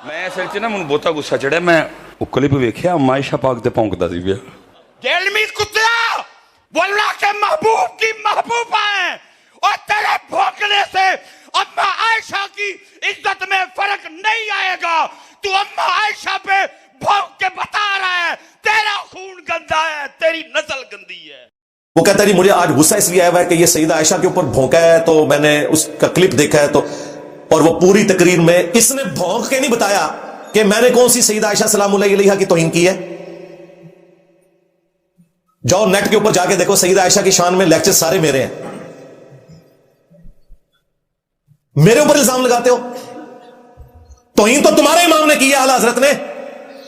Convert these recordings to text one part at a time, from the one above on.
ਮੈਂ ਅਸਲ 'ਚ ਨਾ ਮੈਨੂੰ ਬਹੁਤਾ ਗੁੱਸਾ ਚੜਿਆ। ਮੈਂ ਉਹ ਕਲਿੱਪ ਵੇਖਿਆ ਮਾਇਸ਼ਾ ਪਾਕ ਤੇ ਭੌਂਕਦਾ ਸੀ ਪਿਆ। गेलमी कुत्ता बोलना के महबूब की महबूबा है और तेरे भौंकने से अम्मा आयशा की इज्जत में फर्क नहीं आएगा। तू अम्मा आयशा पे भौंक के बता रहा है तेरा खून गंदा है, तेरी नस्ल गंदी है। वो कहता है मुझे आज गुस्सा इसलिए आया हुआ है कि ये सईदा आयशा के ऊपर भौंका है, तो मैंने उसका क्लिप देखा है, तो और वो पूरी तकरीर में इसने भौंक के नहीं बताया कि मैंने कौन सी सईदा आयशा सलामुल्लाह अलैहा की तौहीन की है। जाओ नेट के ऊपर जाके देखो, सईदा आयशा की शान में लेक्चर सारे मेरे हैं। मेरे ऊपर इल्जाम लगाते हो। तौहीन तो तुम्हारे इमाम ने की है, आला हजरत ने,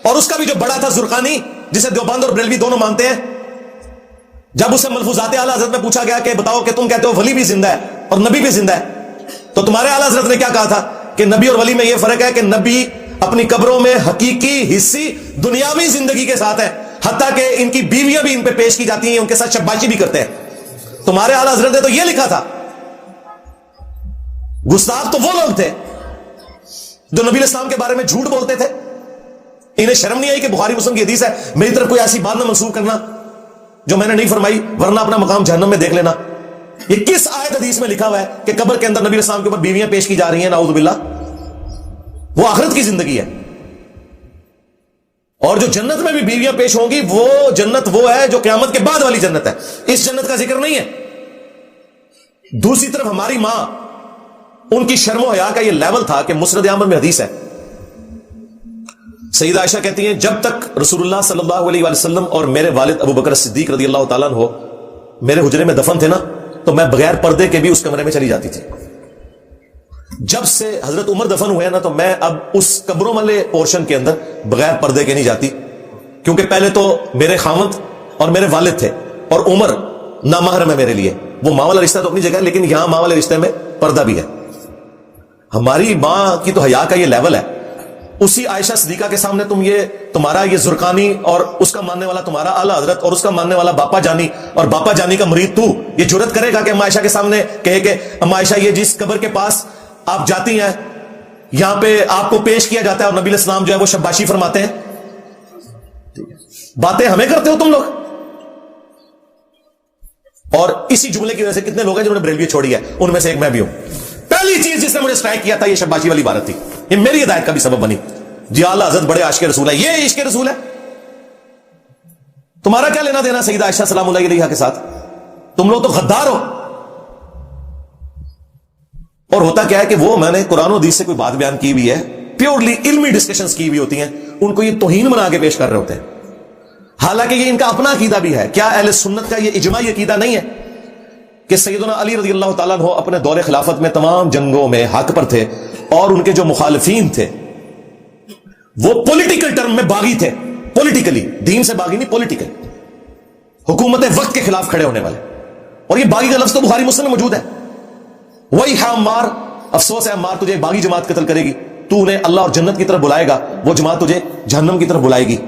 और उसका भी जो बड़ा था जुर्कानी, जिसे देवबंद और बरेलवी दोनों मानते हैं। जब उससे मलफूजात आला हजरत में पूछा गया कि बताओ कि तुम कहते हो वली भी जिंदा है और नबी भी जिंदा है, तो तुम्हारे आला हजरत ने क्या कहा था कि नबी और वली में यह फर्क है कि नबी अपनी कब्रों में हकीकी हिस्सी दुनियावी जिंदगी के साथ है, हत्ता कि इनकी बीवियां भी इन पे पेश की जाती हैं, उनके साथ शब्बाशी भी करते हैं। तुम्हारे आला हजरत ने तो यह लिखा था। गुस्ताख तो वो लोग थे जो नबी इस्लाम के बारे में झूठ बोलते थे। इन्हें शर्म नहीं आई कि बुखारी मुस्लिम की हदीस है, मेरी तरफ कोई ऐसी बात ना मंसूब करना जो मैंने नहीं फरमाई, वरना अपना मकाम जहन्नम में देख लेना। ये किस आयत हदीस में लिखा हुआ है कि कब्र के अंदर नबी इस्लाम के ऊपर बीवियां पेश की जा रही हैं? नाउज़ुबिल्लाह। वो आखिरत की जिंदगी है, और जो जन्नत में भी बीवियां पेश होंगी वो जन्नत वो है जो क़यामत के बाद वाली जन्नत है। इस जन्नत का जिक्र नहीं है। दूसरी तरफ हमारी मां, उनकी शर्म हया का ये लेवल था कि मुस्नद अहमद में हदीस है, सईदा आयशा कहती हैं जब तक रसूलुल्लाह सल्लल्लाहु अलैहि वसल्लम और मेरे वालिद अबू बकर सिद्दीक रज़ियल्लाहु ताला अन्हु मेरे हुजरे में दफन थे ना, तो मैं बगैर पर्दे के भी उस कमरे में चली जाती थी। जब से हजरत उमर दफन हुए ना, तो मैं अब उस कब्रों वाले पोर्शन के अंदर बगैर पर्दे के नहीं जाती, क्योंकि पहले तो मेरे खामद और मेरे वालिद थे, और उमर नामहरम है मेरे लिए। वो मां वाला रिश्ता तो अपनी जगह है, लेकिन यहां मां वाले रिश्ते में पर्दा भी है। हमारी मां की तो हया का ये लेवल है। उसी आयशा सिद्दीका के सामने तुम ये तुम्हारा ये जुर्कानी और उसका मानने वाला तुम्हारा आला हजरत और उसका मानने वाला बापा जानी और बापा जानी का मुरीद तू ये जुर्रत करेगा कि अम्मा आयशा के सामने कहे कि अम्मा आयशा ये जिस कब्र के पास आप जाती हैं, यहां पे आपको पेश किया जाता है और नबी इस्लाम जो है वो शब्बाशी फरमाते हैं। बातें हमें करते हो तुम लोग। और इसी जुमले की वजह से कितने लोग हैं जिन्होंने बरेलवी छोड़ी है, उनमें से एक मैं भी हूं। पहली चीज जिसने मुझे स्ट्राइक किया था ये शब्बाशी वाली बात थी, ये मेरी हिदायत का भी सबब बनी। जी आला हज़रत बड़े आशिक़ रसूल है, ये इश्क़ रसूल है। तुम्हारा क्या लेना देना सईदा आयशा सलामुल्लाह अलैहा के साथ? तुम लोग तो गद्दार हो। और होता क्या है कि वो मैंने कुरान और हदीस से कोई बात बयान की हुई है, प्योरली इल्मी डिस्कशंस की हुई होती हैं, उनको ये तौहीन बना के पेश कर रहे होते हैं। हालांकि ये इनका अपना अकीदा भी है। क्या अहले सुन्नत का ये इजमाई अकीदा नहीं है कि सैयदना अली रज़ियल्लाहु ताला अन्हु अपने दौरे खिलाफत में तमाम जंगों में हक पर थे, और उनके जो मुखालिफीन थे वो पॉलिटिकल टर्म में बागी थे, पॉलिटिकली, दीन से बागी नहीं, पॉलिटिकल, हुकूमत वक्त के खिलाफ खड़े होने वाले। और ये बागी का लफ्ज तो बुखारी मुस्लिम में मौजूद है। वही है अम्मार, अफसोस है अम्मार, तुझे बागी जमात कत्ल करेगी, तू उन्हें अल्लाह और जन्नत की तरफ बुलाएगा, वो जमात तुझे जहन्नम की तरफ बुलाएगी।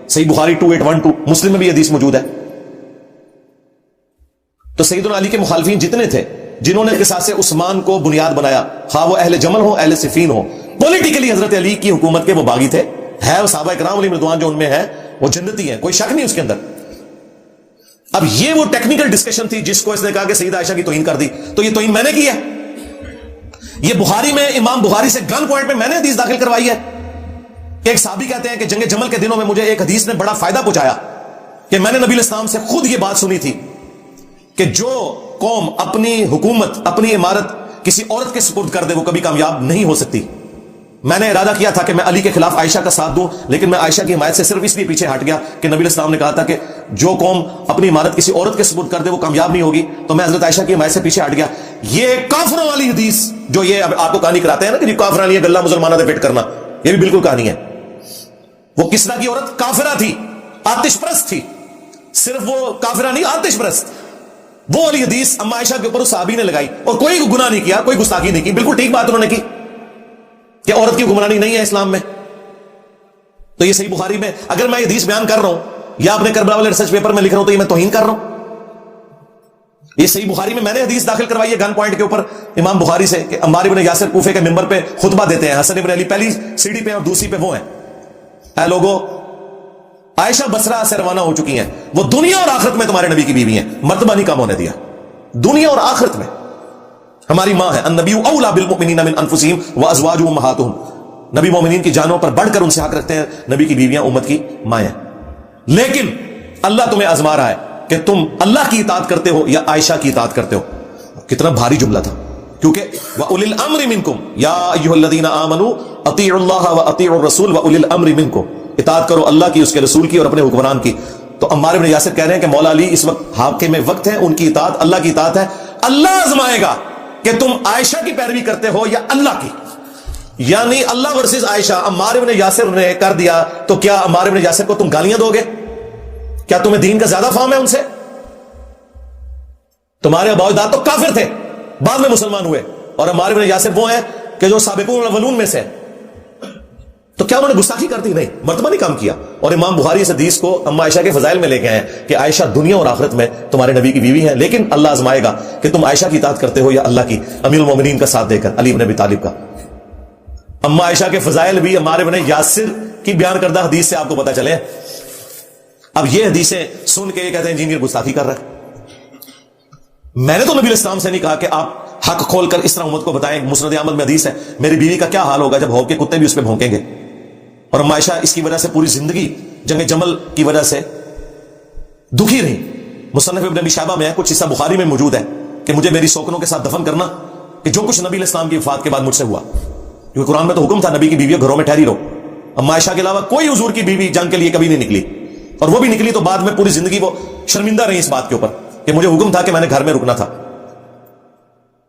सही बुखारी 2812, मुस्लिम में भी हदीस मौजूद है। तो सैयदना अली के मुखालिफीन जितने थे जिन्होंने किसासे उस्मान को बुनियाद बनाया, खा वो अहले जमल हो अहले सिफीन हो, पॉलिटिकली हजरत अली की हुकूमत के वो बागी थे। है वो सहाबा इकराम अलैहिम रिदवान जो उनमें है वो जन्नती है, कोई शक नहीं उसके अंदर। अब ये वो टेक्निकल डिस्कशन थी जिसको इसने कहा कि सईदा आयशा की तौहीन कर दी, तो ये तौहीन मैंने की है। ये बुखारी में इमाम बुखारी से गन पॉइंट में मैंने हदीस दाखिल करवाई है। एक साहबी कहते हैं कि जंग जमल के दिनों में मुझे एक हदीस ने बड़ा फायदा पहुंचाया कि मैंने नबी इस्लाम से खुद ये बात सुनी थी कि जो कौम अपनी हुकूमत, अपनी इमारत किसी औरत के सुपुर्द कर दे वो कभी कामयाब नहीं हो सकती। मैंने इरादा किया था कि मैं अली के खिलाफ आयशा का साथ दूं, लेकिन मैं आयशा की हिमायत से सिर्फ इसलिए पीछे हट गया कि नबी इस्लाम ने कहा था कि जो कौम अपनी इमारत किसी औरत के सुपुर्द कर दे वो कामयाब नहीं होगी, तो मैं हजरत आयशा की हिमायत से पीछे हट गया। ये काफरों वाली हदीस जो ये अब आपको कहानी कराते हैं ना कि काफरा नहीं है गल्ला मुसलमाना से फिट करना, ये भी बिल्कुल कहानी है। वो किसरा की औरत काफिरा थी, आतिशप्रस्त थी, सिर्फ वो काफिरा नहीं आतिशप्रस्त। वो वाली हदीस अम्मा आयशा के ऊपर उस साहबी ने लगाई, और कोई गुनाह नहीं किया, कोई गुस्ताखी नहीं की, बिल्कुल ठीक बात उन्होंने की कि औरत की हुक्मरानी नहीं है इस्लाम में। तो ये सही बुखारी में अगर मैं ये हदीस बयान कर रहा हूं या अपने करबला वाले रिसर्च पेपर में लिख रहा हूं, तो ये मैं तौहीन कर रहा हूं। یہ صحیح بخاری میں میں نے حدیث داخل کروائی ہے گن پوائنٹ کے اوپر امام بخاری سے کہ عمار بن یاسر کوفے کے ممبر پہ خطبہ دیتے ہیں، حسن بن علی پہلی سیڑھی پہ اور دوسری پہ وہ ہیں، اے لوگوں عائشہ بصرہ سے روانہ ہو چکی ہیں، وہ دنیا اور آخرت میں تمہارے نبی کی بیوی ہیں، مرتبہ نہیں کم ہونے دیا، دنیا اور آخرت میں ہماری ماں ہے، النبی اولا بالمؤمنین من انفسہم وازواجہ امہاتہم، نبی مومنین کی جانوں پر بڑھ کر ان سے حق رکھتے ہیں، نبی کی بیویاں امت کی مائیں، لیکن اللہ تمہیں آزما رہا ہے کہ تم اللہ کی اطاعت کرتے ہو یا عائشہ کی اطاعت کرتے ہو. کتنا بھاری جملہ تھا، کیونکہ وَأُولِي الْأَمْرِ مِنْكُمْ يَا أَيُّهَا الَّذِينَ آمَنُوا أَطِيعُوا اللَّهَ وَأَطِيعُوا الرَّسُولَ وَأُولِي الْأَمْرِ مِنْكُمْ، اطاعت کرو اللہ کی، اس کے رسول کی اور اپنے حکمران کی. تو عمار بن یاسر کہہ رہے ہیں کہ مولا علی اس وقت حاکم وقت ہے، ان کی اطاعت اللہ کی اطاعت ہے، اللہ آزمائے گا کہ تم عائشہ کی پیروی کرتے ہو یا اللہ کی. یعنی اللہ ورسز عائشہ عمار بن یاسر نے کر دیا تو کیا عمار بن یاسر کو تم گالیاں دو گے؟ کیا تمہیں دین کا زیادہ فہم ہے ان سے؟ تمہارے ابا اجداد تو کافر تھے، بعد میں مسلمان ہوئے، اور عمار بن یاسر وہ ہیں کہ جو سابقون الاولون میں سے، تو کیا انہوں نے گستاخی کر دی؟ نہیں، مرتبہ نہیں کام کیا. اور امام بخاری اس حدیث کو اما عائشہ کے فضائل میں لے کے آئے ہیں کہ عائشہ دنیا اور آخرت میں تمہارے نبی کی بیوی ہیں، لیکن اللہ آزمائے گا کہ تم عائشہ کی اطاعت کرتے ہو یا اللہ کی، امیر المومنین کا ساتھ دے کر، علی بن ابی طالب کا. اما عائشہ کے فضائل بھی عمار بن یاسر کی بیان کردہ حدیث سے آپ کو پتہ چلے. اب یہ حدیثیں سن کے یہ کہتے ہیں انجینئر گستاخی کر رہا ہے. میں نے تو نبی الاسلام سے نہیں کہا کہ آپ حق کھول کر اس طرح امت کو بتائیں. مسند احمد میں حدیث ہے میری بیوی کا کیا حال ہوگا جب ہو کے کتے بھی اس پہ بھونکیں گے. اور اما عائشہ اس کی وجہ سے پوری زندگی جنگ جمل کی وجہ سے دکھی رہی. مصنف ابن ابی شیبہ میں ہے، کچھ حصہ بخاری میں موجود ہے کہ مجھے میری سوکنوں کے ساتھ دفن کرنا، کہ جو کچھ نبی الاسلام کی وفات کے بعد مجھ سے ہوا، کیونکہ قرآن میں تو حکم تھا نبی کی بیویوں گھروں میں ٹھہری رہو. اما عائشہ کے علاوہ کوئی حضور کی بیوی جنگ کے لیے کبھی نہیں نکلی، اور وہ بھی نکلی تو بعد میں پوری زندگی وہ شرمندہ رہی اس بات کے اوپر کہ مجھے حکم تھا کہ میں نے گھر میں رکنا تھا.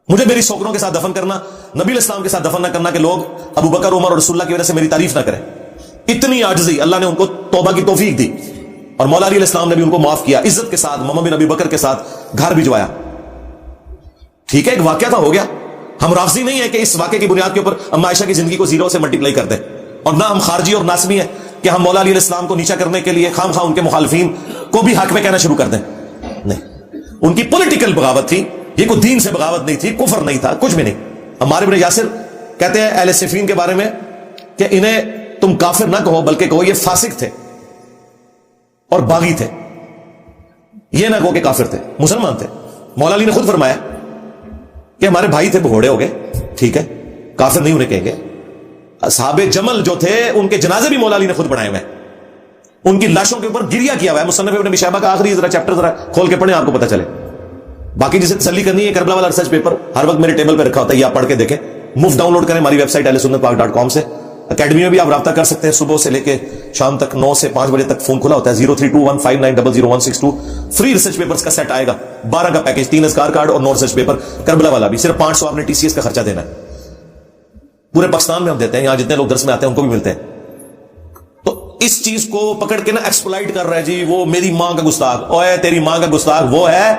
مجھے میری سوکنوں کے ساتھ دفن کرنا، نبی الاسلام کے ساتھ دفن نہ کرنا کہ لوگ ابو بکر عمر اور رسول اللہ کی وجہ سے میری تعریف نہ کریں. اتنی عاجزی اللہ نے ان کو توبہ کی توفیق دی، اور مولا علی علیہ السلام نے بھی ان کو معاف کیا، عزت کے ساتھ ماما بن ابی بکر کے ساتھ گھر بھجوایا. ٹھیک ہے، ایک واقعہ تھا، ہو گیا. ہم رافضی نہیں ہے کہ اس واقعے کی بنیاد کے اوپر اما عائشہ کی زندگی کو زیرو سے ملٹیپلائی کر دیں، اور نہ ہم خارجی اور ناسمی ہیں کہ ہم مولا علی علیہ السلام کو نیچا کرنے کے لیے خام خواہ ان کے مخالفین کو بھی حق میں کہنا شروع کر دیں. نہیں، ان کی پولیٹیکل بغاوت تھی، یہ کوئی دین سے بغاوت نہیں تھی، کفر نہیں تھا، کچھ بھی نہیں. عمار بن یاسر کہتے ہیں اہل صفین کے بارے میں کہ انہیں تم کافر نہ کہو بلکہ کہو یہ فاسق تھے اور باغی تھے، یہ نہ کہو کہ کافر تھے، مسلمان تھے. مولا علی نے خود فرمایا کہ ہمارے بھائی تھے بھگوڑے ہو گئے، ٹھیک ہے، کافر نہیں انہیں کہیں گے. اصحاب جمل جو تھے ان کے جنازے بھی مولا علی نے خود پڑھائے ہوئے ہیں، ان کی لاشوں کے اوپر گریا کیا ہوا ہے. مصنف ابن ابی شیبہ کا آخری ذرا چیپٹر ذرا کھول کے پڑھیں، آپ کو پتہ چلے. باقی جسے تسلی کرنی ہے کربلا والا ریسرچ پیپر ہر وقت میرے ٹیبل پہ رکھا ہوتا ہے، یہ آپ پڑھ کے دیکھیں. مفت ڈاؤن لوڈ کریں ہماری ویب سائٹ ahlsunnatpak.com سے. اکیڈمی میں بھی آپ رابطہ کر سکتے ہیں، صبح سے لے کے شام تک 9 سے 5 بجے تک فون کھلا ہوتا ہے. 032159000162 فری ریسرچ پیپرز کا سیٹ آئے گا، 12 کا پیکج، 3 اذکار کارڈ اور 9 ریسرچ پیپر. کربلا والا بھی صرف 500 آپ نے TCS کا خرچہ دینا ہے. پورے پاکستان میں ہم دیتے ہیں، یہاں جتنے لوگ درس میں آتے ہیں ان کو بھی ملتے ہیں. تو اس چیز کو پکڑ کے نا ایکسپلائٹ کر رہا ہے جی وہ میری ماں کا گستاخ. اوے تیری ماں کا گستاخ وہ ہے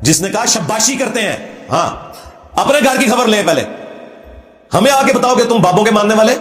جس نے کہا شباشی کرتے ہیں. ہاں، اپنے گھر کی خبر لیں، پہلے ہمیں آ کے بتاؤ کہ تم بابوں کے ماننے والے